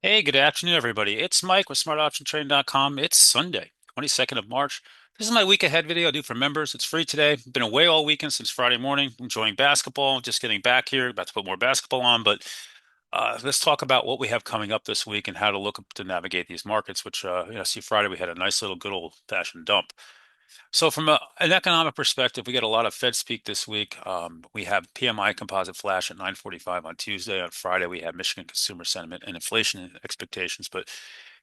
Hey, good afternoon, everybody. It's Mike with smartoptiontrading.com. It's Sunday, 22nd of March. This is my week ahead video I do for members. It's free today. Been away all weekend since Friday morning, enjoying basketball, just getting back here, about to put more basketball on. But let's talk about what we have coming up this week and how to look to navigate these markets, which, see Friday we had a nice little good old-fashioned dump. So from an economic perspective, we get a lot of Fed speak this week. We have PMI composite flash at 9:45 on Tuesday. On Friday, we have Michigan consumer sentiment and inflation expectations. But,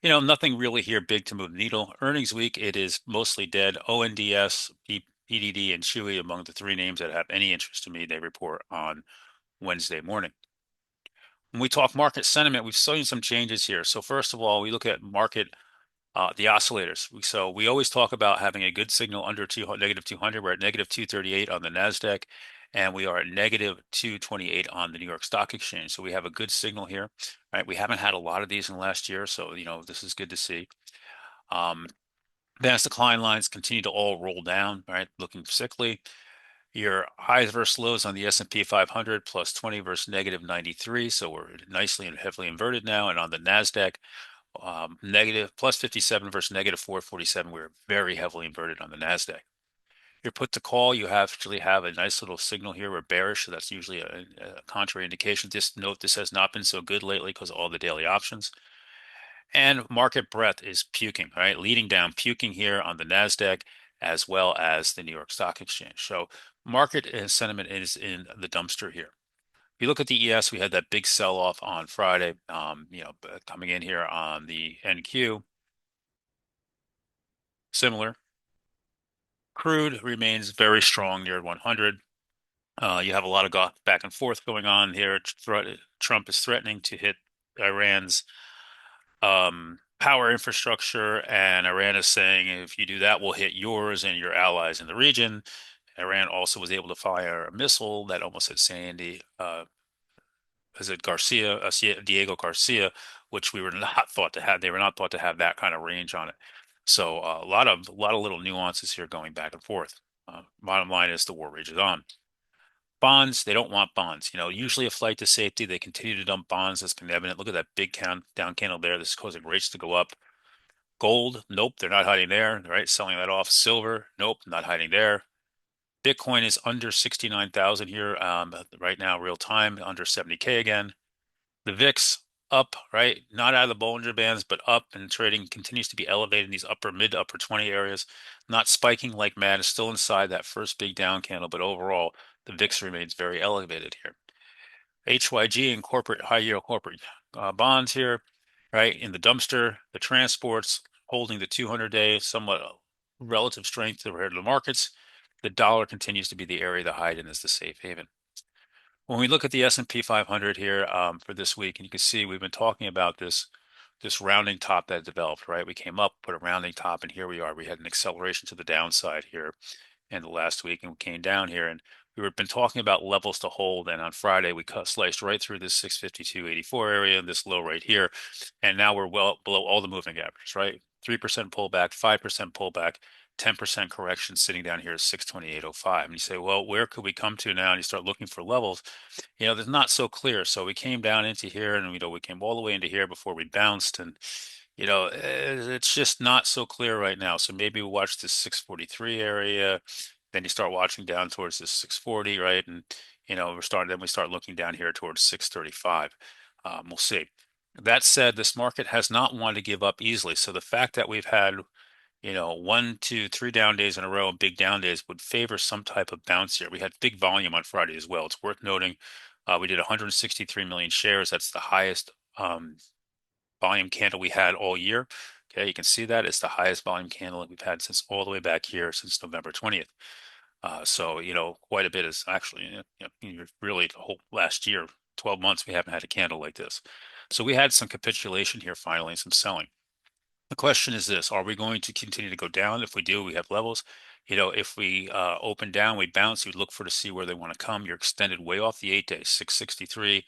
nothing really here big to move the needle. Earnings week, it is mostly dead. ONDS, PDD, and Chewy among the three names that have any interest to me. They report on Wednesday morning. When we talk market sentiment, we've seen some changes here. So first of all, we look at market the oscillators. So we always talk about having a good signal under negative 200. We're at negative 238 on the NASDAQ, and we are at negative 228 on the New York Stock Exchange. So we have a good signal here, right? We haven't had a lot of these in the last year, so this is good to see. Um, Advanced decline lines continue to all roll down, right? Looking sickly. Your highs versus lows on the S&P 500 plus 20 versus negative 93. So we're nicely and heavily inverted now. And on the NASDAQ, negative plus 57 versus negative 447. We're very heavily inverted on the NASDAQ. Your put to call, you actually have a nice little signal here. We're bearish, so that's usually a contrary indication. Just note this has not been so good lately because of all the daily options. And market breadth is puking, right? Leading down, puking here on the NASDAQ as well as the New York Stock Exchange. So market sentiment is in the dumpster here. If you look at the ES, we had that big sell-off on Friday, coming in here on the NQ. Similar. Crude remains very strong near 100. You have a lot of back and forth going on here. Trump is threatening to hit Iran's power infrastructure, and Iran is saying if you do that, we'll hit yours and your allies in the region. Iran also was able to fire a missile that almost hit Sandy. Is it Garcia, Diego Garcia, which we were not thought to have. They were not thought to have that kind of range on it. So a lot of little nuances here going back and forth. Bottom line is the war rages on. Bonds, they don't want bonds. Usually a flight to safety. They continue to dump bonds. That's been evident. Look at that big down candle there. This is causing rates to go up. Gold, nope, they're not hiding there. Right, selling that off. Silver, nope, not hiding there. Bitcoin is under 69,000 here right now, real time, under 70K again. The VIX up, right? Not out of the Bollinger Bands, but up, and trading continues to be elevated in these mid to upper 20 areas. Not spiking like mad. It's still inside that first big down candle, but overall, the VIX remains very elevated here. HYG and corporate high yield corporate bonds here, right? In the dumpster, the transports holding the 200-day, somewhat relative strength compared to the markets. The dollar continues to be the area to hide in as the safe haven. When we look at the S&P 500 here for this week, and you can see we've been talking about this rounding top that developed, right? We came up, put a rounding top, and here we are. We had an acceleration to the downside here in the last week, and we came down here, and we've been talking about levels to hold. And on Friday, we sliced right through this 652.84 area and this low right here, and now we're well below all the moving averages, right? 3% pullback, 5% pullback, 10% correction sitting down here at 628.05. And you say, well, where could we come to now? And you start looking for levels. There's not so clear. So we came down into here and, we came all the way into here before we bounced. And, it's just not so clear right now. So maybe we watch this 643 area. Then you start watching down towards this 640, right? And, then we start looking down here towards 635. We'll see. That said, this market has not wanted to give up easily. So the fact that we've had 1, 2, 3 down days in a row and big down days would favor some type of bounce here. We had big volume on Friday as well. It's worth noting we did 163 million shares. That's the highest volume candle we had all year. Okay, you can see that it's the highest volume candle that we've had since all the way back here since November 20th. So, quite a bit is actually, really the whole last year, 12 months, we haven't had a candle like this. So we had some capitulation here finally, some selling. The question is this: are we going to continue to go down? If we do, we have levels. If we open down, we bounce, we look for to see where they want to come. You're extended way off the 8 days, 663,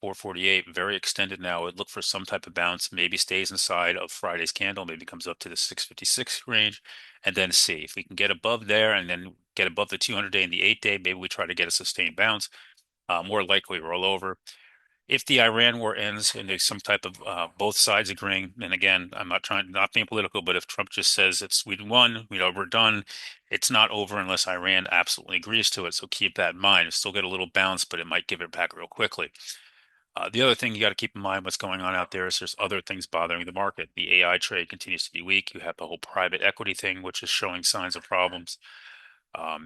448, very extended now. Would look for some type of bounce, maybe stays inside of Friday's candle, maybe comes up to the 656 range, and then see if we can get above there and then get above the 200-day and the 8 day. Maybe we try to get a sustained bounce. More likely roll over. If the Iran war ends and there's some type of both sides agreeing, and again, I'm not being political, but if Trump just says it's we won, we're done, it's not over unless Iran absolutely agrees to it. So keep that in mind. It'll still get a little bounce, but it might give it back real quickly. The other thing you got to keep in mind what's going on out there is there's other things bothering the market. The AI trade continues to be weak. You have the whole private equity thing, which is showing signs of problems.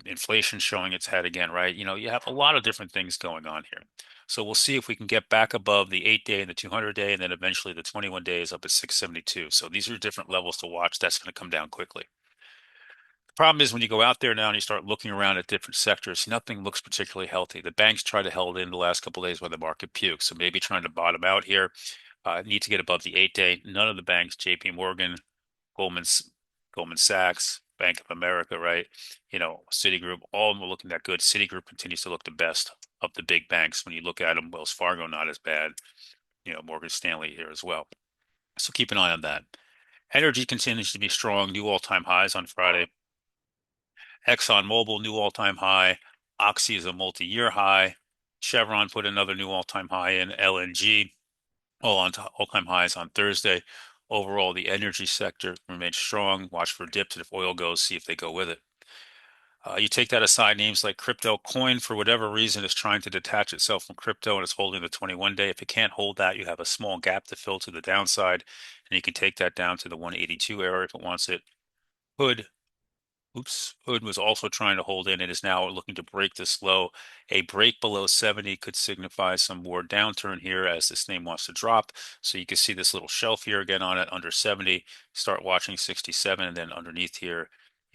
Inflation showing its head again, right? You have a lot of different things going on here. So we'll see if we can get back above the 8-day and the 200-day, and then eventually the 21 days up at 672. So these are different levels to watch. That's going to come down quickly. The problem is when you go out there now and you start looking around at different sectors, nothing looks particularly healthy. The banks try to hold in the last couple of days while the market pukes. So maybe trying to bottom out here. Need to get above the 8-day. None of the banks, JP Morgan, Goldman, Goldman Sachs, Bank of America, right? Citigroup, all of them are looking that good. Citigroup continues to look the best of the big banks. When you look at them, Wells Fargo, not as bad. Morgan Stanley here as well. So keep an eye on that. Energy continues to be strong, new all-time highs on Friday. ExxonMobil, new all-time high. Oxy is a multi-year high. Chevron put another new all-time high in. LNG, all on all-time highs on Thursday. Overall, the energy sector remains strong. Watch for dips, and if oil goes, see if they go with it. You take that aside, names like crypto coin, for whatever reason, is trying to detach itself from crypto and it's holding the 21-day. If it can't hold that, you have a small gap to fill to the downside, and you can take that down to the 182 area if it wants it. Hood Hood was also trying to hold in and is now looking to break this low. A break below 70 could signify some more downturn here as this name wants to drop. So you can see this little shelf here again on it under 70. Start watching 67, and then underneath here,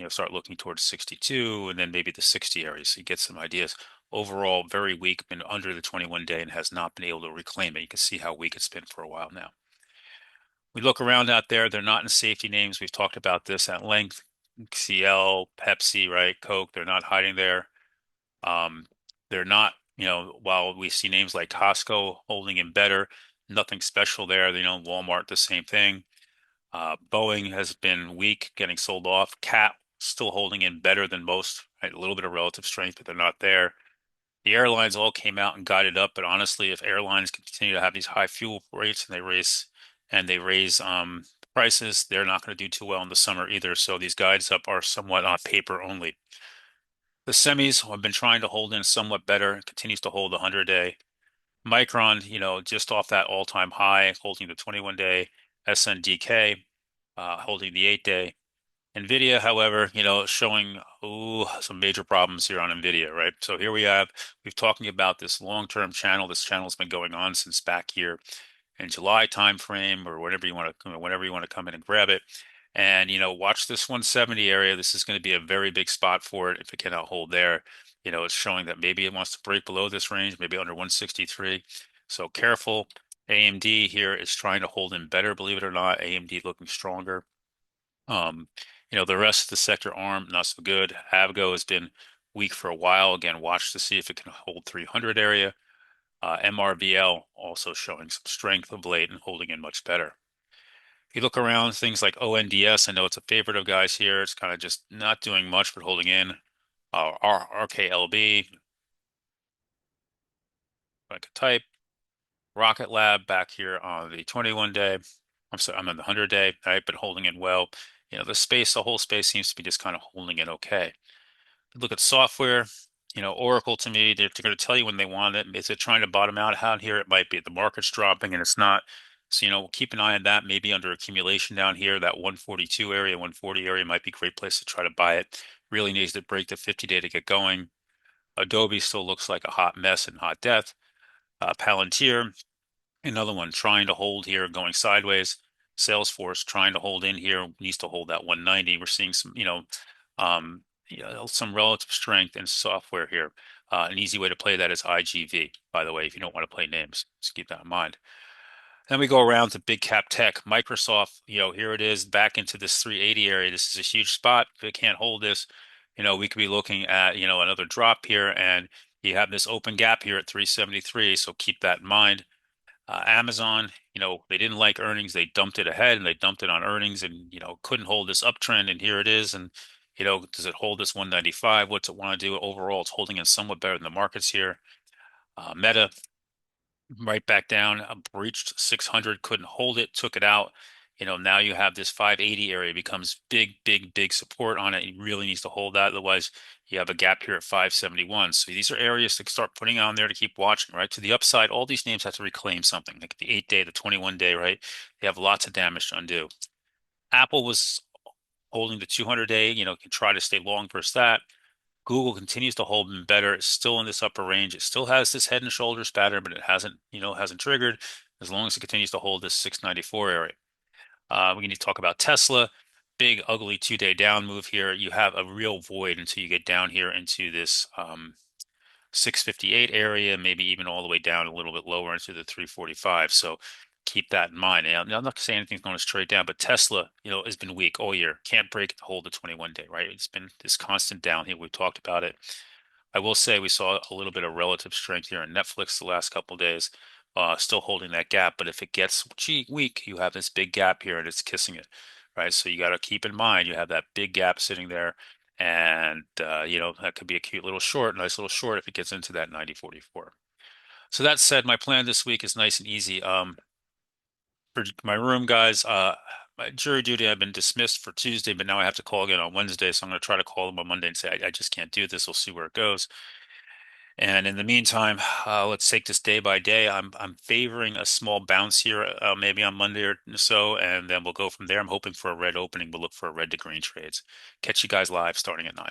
start looking towards 62 and then maybe the 60 area. So you get some ideas. Overall, very weak, been under the 21-day and has not been able to reclaim it. You can see how weak it's been for a while now. We look around out there, they're not in safety names. We've talked about this at length. CL, Pepsi, right? Coke, they're not hiding there. Um, they're not, while we see names like Costco holding in better, nothing special there. Walmart, the same thing. Boeing has been weak, getting sold off. Cat still holding in better than most, right? A little bit of relative strength, but they're not there. The airlines all came out and guided up, but honestly, if airlines continue to have these high fuel rates and they raise prices, they're not going to do too well in the summer either. So these guides up are somewhat on paper only. The semis have been trying to hold in somewhat better, continues to hold the 100-day. Micron, just off that all-time high, holding the 21-day. SNDK, holding the 8-day. NVIDIA, however, showing some major problems here on NVIDIA, right? So here we've talking about this long-term channel. This channel has been going on since back here in July timeframe or whenever you want to come in and grab it. And watch this 170 area. This is going to be a very big spot for it if it cannot hold there. It's showing that maybe it wants to break below this range, maybe under 163. So careful. AMD here is trying to hold in better, believe it or not. AMD looking stronger. The rest of the sector arm, not so good. Avgo has been weak for a while. Again, watch to see if it can hold 300 area. MRVL also showing some strength of late and holding in much better. If you look around, things like ONDS, I know it's a favorite of guys here. It's kind of just not doing much but holding in. RKLB, like a type. Rocket Lab back here on the 21-day. I'm sorry, I'm on the 100-day, right? But holding in well. The whole space seems to be just kind of holding it okay. Look at software, Oracle to me, they're going to tell you when they want it. Is it trying to bottom out here? It might be. The market's dropping and it's not. So, we'll keep an eye on that. Maybe under accumulation down here, that 142 area, 140 area might be a great place to try to buy it. Really needs to break the 50-day to get going. Adobe still looks like a hot mess and hot death. Palantir, another one trying to hold here, going sideways. Salesforce trying to hold in here, needs to hold that 190. We're seeing some, some relative strength in software here. An easy way to play that is IGV, by the way, if you don't want to play names. Just keep that in mind. Then we go around to big cap tech. Microsoft, here it is back into this 380 area. This is a huge spot. If it can't hold this, we could be looking at, another drop here, and you have this open gap here at 373. So keep that in mind. Amazon, they didn't like earnings. They dumped it ahead and they dumped it on earnings and, couldn't hold this uptrend. And here it is. And, does it hold this 195? What's it want to do? Overall, it's holding in somewhat better than the markets here. Meta right back down, breached 600, couldn't hold it, took it out. Now you have this 580 area becomes big, big, big support on it. It really needs to hold that. Otherwise, you have a gap here at 571. So these are areas to start putting on there to keep watching, right? To the upside, all these names have to reclaim something, like the 8 day, the 21 day, right? They have lots of damage to undo. Apple was holding the 200 day, can try to stay long versus that. Google continues to hold them better. It's still in this upper range. It still has this head and shoulders pattern, but it hasn't triggered as long as it continues to hold this 694 area. We need to talk about Tesla. Big, ugly 2 day down move here. You have a real void until you get down here into this 658 area, maybe even all the way down a little bit lower into the 345. So keep that in mind. And I'm not saying anything's going to straight down, but Tesla, has been weak all year. Can't break it to hold the 21 day, right? It's been this constant downhill. We've talked about it. I will say we saw a little bit of relative strength here in Netflix the last couple of days, still holding that gap. But if it gets weak, you have this big gap here and it's kissing it, right? So you got to keep in mind you have that big gap sitting there, and that could be a cute little short, nice little short if it gets into that 90.44. So that said, my plan this week is nice and easy. For my room guys, my jury duty I've been dismissed for Tuesday, but now I have to call again on Wednesday. So I'm going to try to call them on Monday and say I just can't do this. We'll see where it goes. And in the meantime, let's take this day by day. I'm favoring a small bounce here, maybe on Monday or so, and then we'll go from there. I'm hoping for a red opening. We'll look for a red to green trades. Catch you guys live starting at 9.